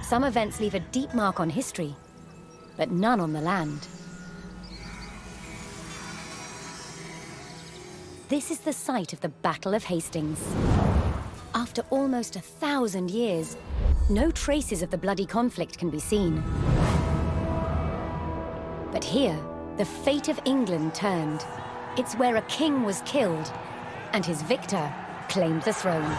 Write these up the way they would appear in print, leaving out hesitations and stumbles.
Some events leave a deep mark on history, but none on the land. This is the site of the Battle of Hastings. After almost 1,000 years, no traces of the bloody conflict can be seen. But here, the fate of England turned. It's where a king was killed, and his victor claimed the throne.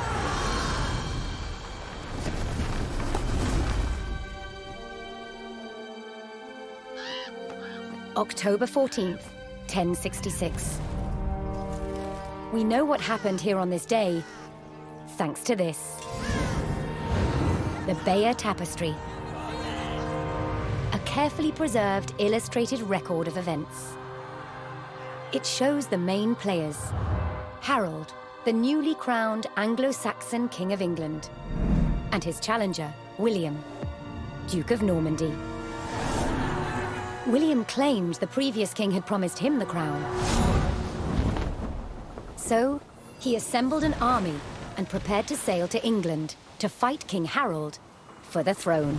October 14th, 1066. We know what happened here on this day, thanks to this. The Bayeux Tapestry. A carefully preserved, illustrated record of events. It shows the main players. Harold, the newly crowned Anglo-Saxon King of England, and his challenger, William, Duke of Normandy. William claimed the previous king had promised him the crown. So, he assembled an army and prepared to sail to England to fight King Harold for the throne.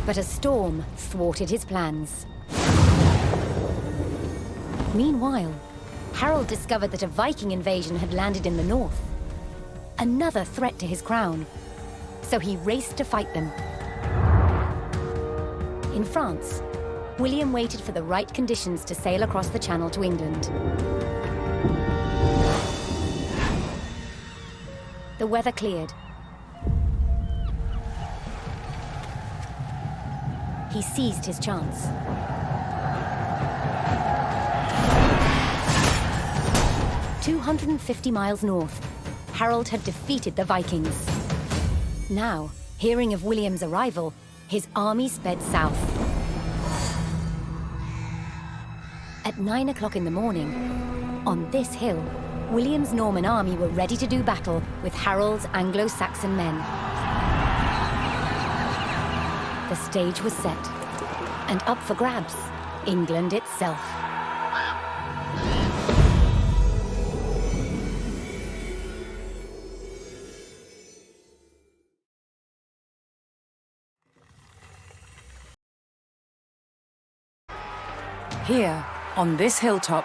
But a storm thwarted his plans. Meanwhile, Harold discovered that a Viking invasion had landed in the north. Another threat to his crown. So he raced to fight them. In France, William waited for the right conditions to sail across the Channel to England. The weather cleared. He seized his chance. "250 miles north, Harold had defeated the Vikings. Now, hearing of William's arrival, his army sped south. At 9 o'clock in the morning, on this hill, William's Norman army were ready to do battle with Harold's Anglo-Saxon men. The stage was set, and up for grabs, England itself. Here, on this hilltop,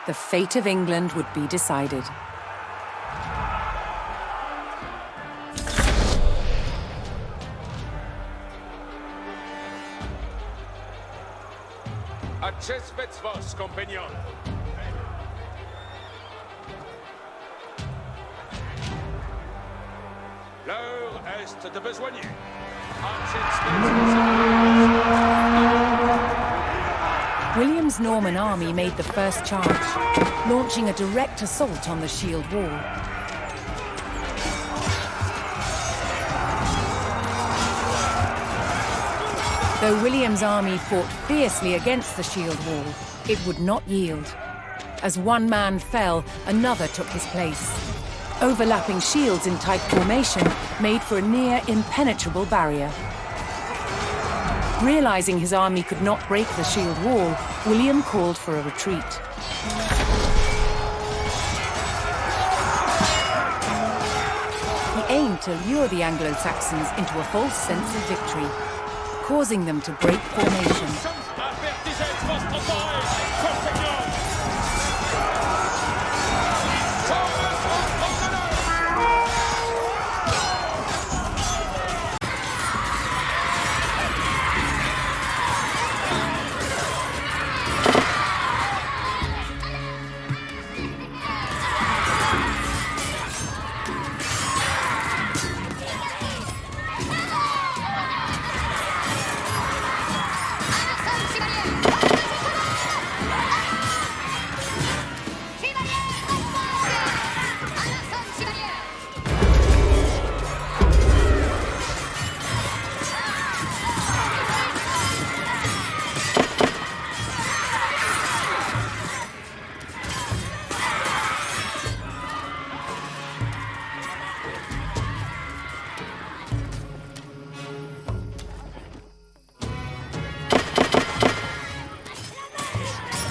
the fate of England would be decided. Acceptez vos, compagnons. L'heure est de besoigner. William's Norman army made the first charge, launching a direct assault on the shield wall. Though William's army fought fiercely against the shield wall, it would not yield. As one man fell, another took his place. Overlapping shields in tight formation made for a near impenetrable barrier. Realizing his army could not break the shield wall, William called for a retreat. He aimed to lure the Anglo-Saxons into a false sense of victory, causing them to break formation.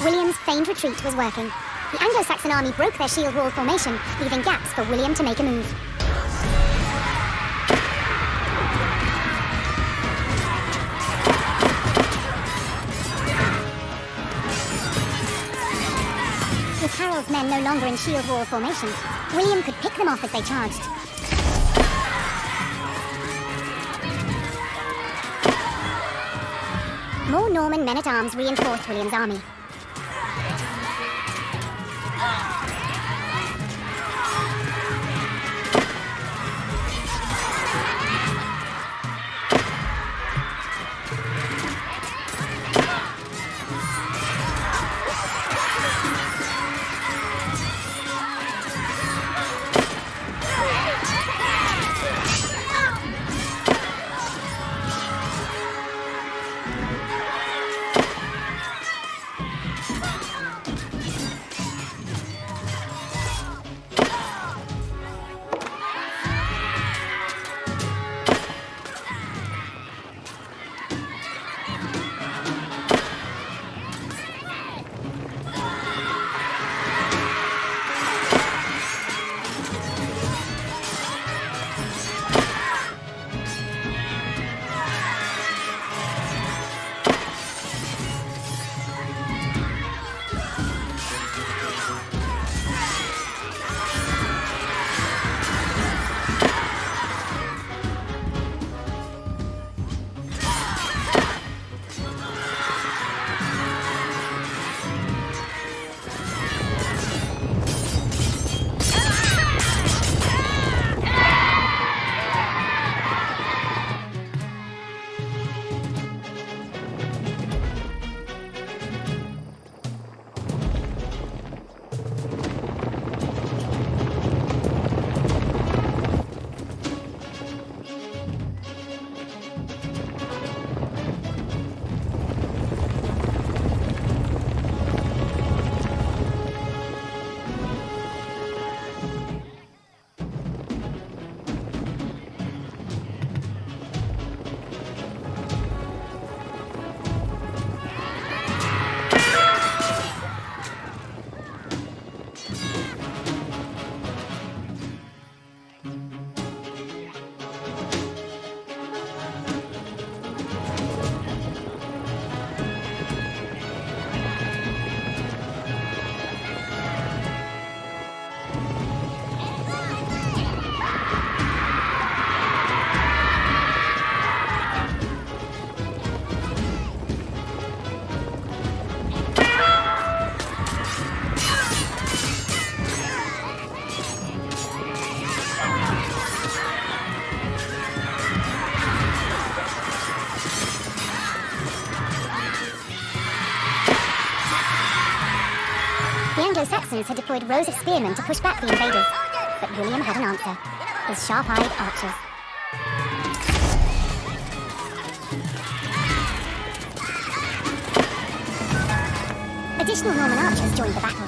William's feigned retreat was working. The Anglo-Saxon army broke their shield wall formation, leaving gaps for William to make a move. With Harold's men no longer in shield wall formation, William could pick them off as they charged. More Norman men-at-arms reinforced William's army. The Anglo-Saxons had deployed rows of spearmen to push back the invaders, but William had an answer: his sharp-eyed archers. Additional Norman archers joined the battle.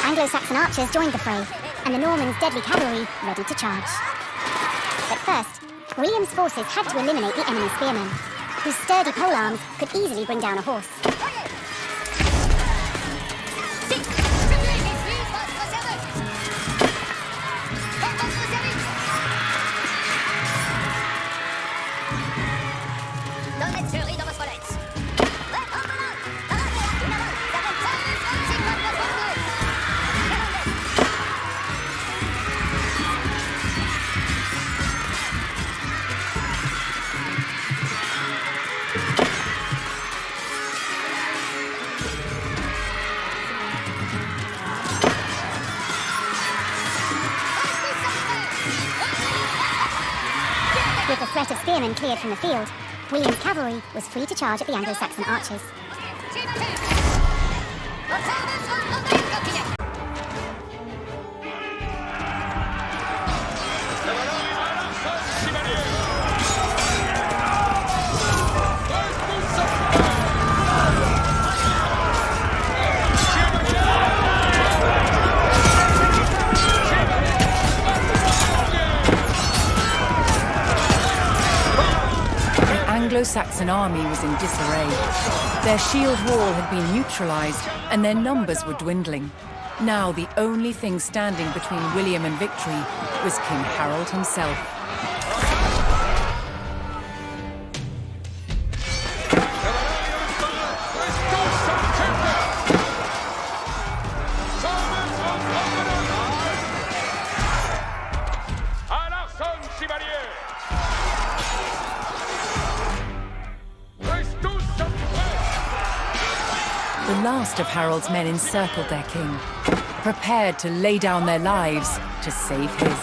Anglo-Saxon archers joined the fray, and the Normans' deadly cavalry ready to charge. But first, William's forces had to eliminate the enemy spearmen, whose sturdy polearms could easily bring down a horse. spearmen cleared from the field, William's cavalry was free to charge at the Anglo-Saxon archers. The Anglo-Saxon army was in disarray. Their shield wall had been neutralized, and their numbers were dwindling. Now the only thing standing between William and victory was King Harold himself. The last of Harold's men encircled their king, prepared to lay down their lives to save his.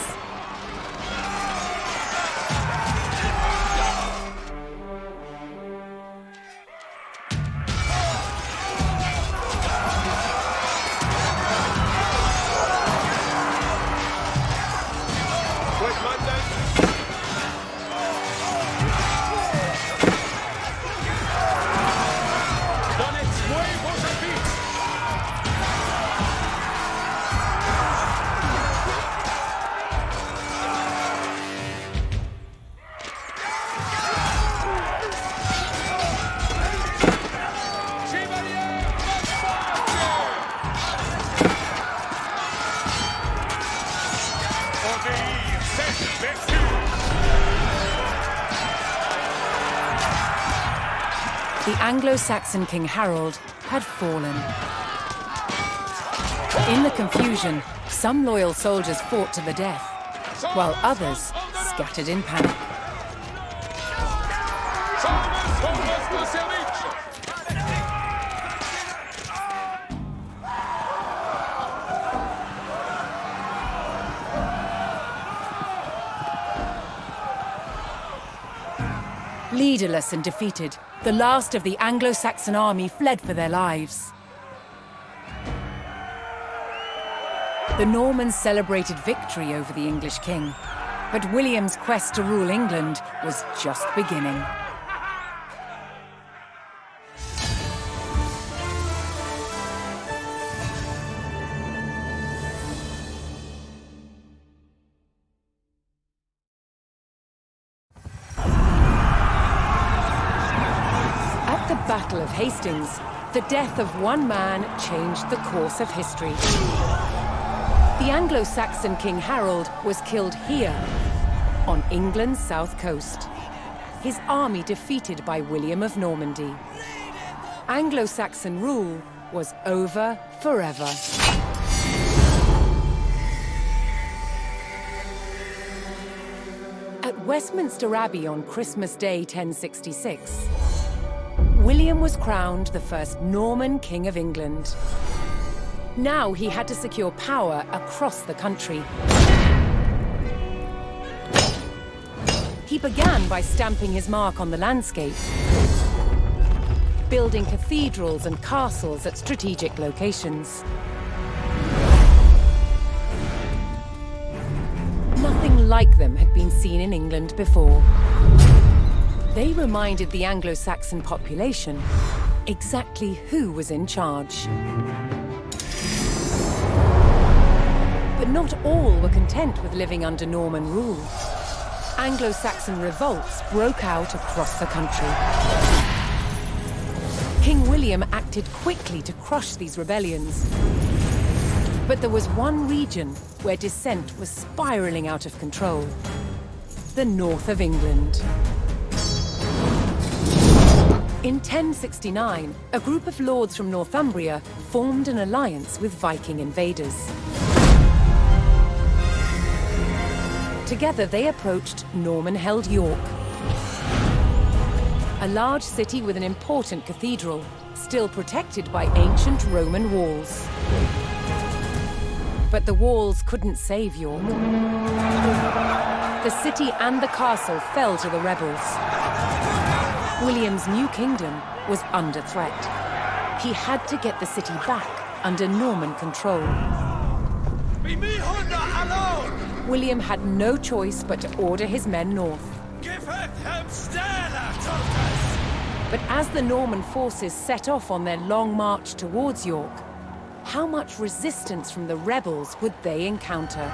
The Anglo-Saxon King Harold had fallen. In the confusion, some loyal soldiers fought to the death, while others scattered in panic. Leaderless and defeated, the last of the Anglo-Saxon army fled for their lives. The Normans celebrated victory over the English king, but William's quest to rule England was just beginning. At the Battle of Hastings, the death of one man changed the course of history. The Anglo-Saxon King Harold was killed here, on England's south coast. His army defeated by William of Normandy. Anglo-Saxon rule was over forever. At Westminster Abbey on Christmas Day 1066, William was crowned the first Norman King of England. Now he had to secure power across the country. He began by stamping his mark on the landscape, building cathedrals and castles at strategic locations. Nothing like them had been seen in England before. They reminded the Anglo-Saxon population exactly who was in charge. But not all were content with living under Norman rule. Anglo-Saxon revolts broke out across the country. King William acted quickly to crush these rebellions. But there was one region where dissent was spiraling out of control: the north of England. In 1069, a group of lords from Northumbria formed an alliance with Viking invaders. Together, they approached Norman-held York, a large city with an important cathedral, still protected by ancient Roman walls. But the walls couldn't save York. The city and the castle fell to the rebels. William's new kingdom was under threat. He had to get the city back under Norman control. William had no choice but to order his men north. But as the Norman forces set off on their long march towards York, how much resistance from the rebels would they encounter?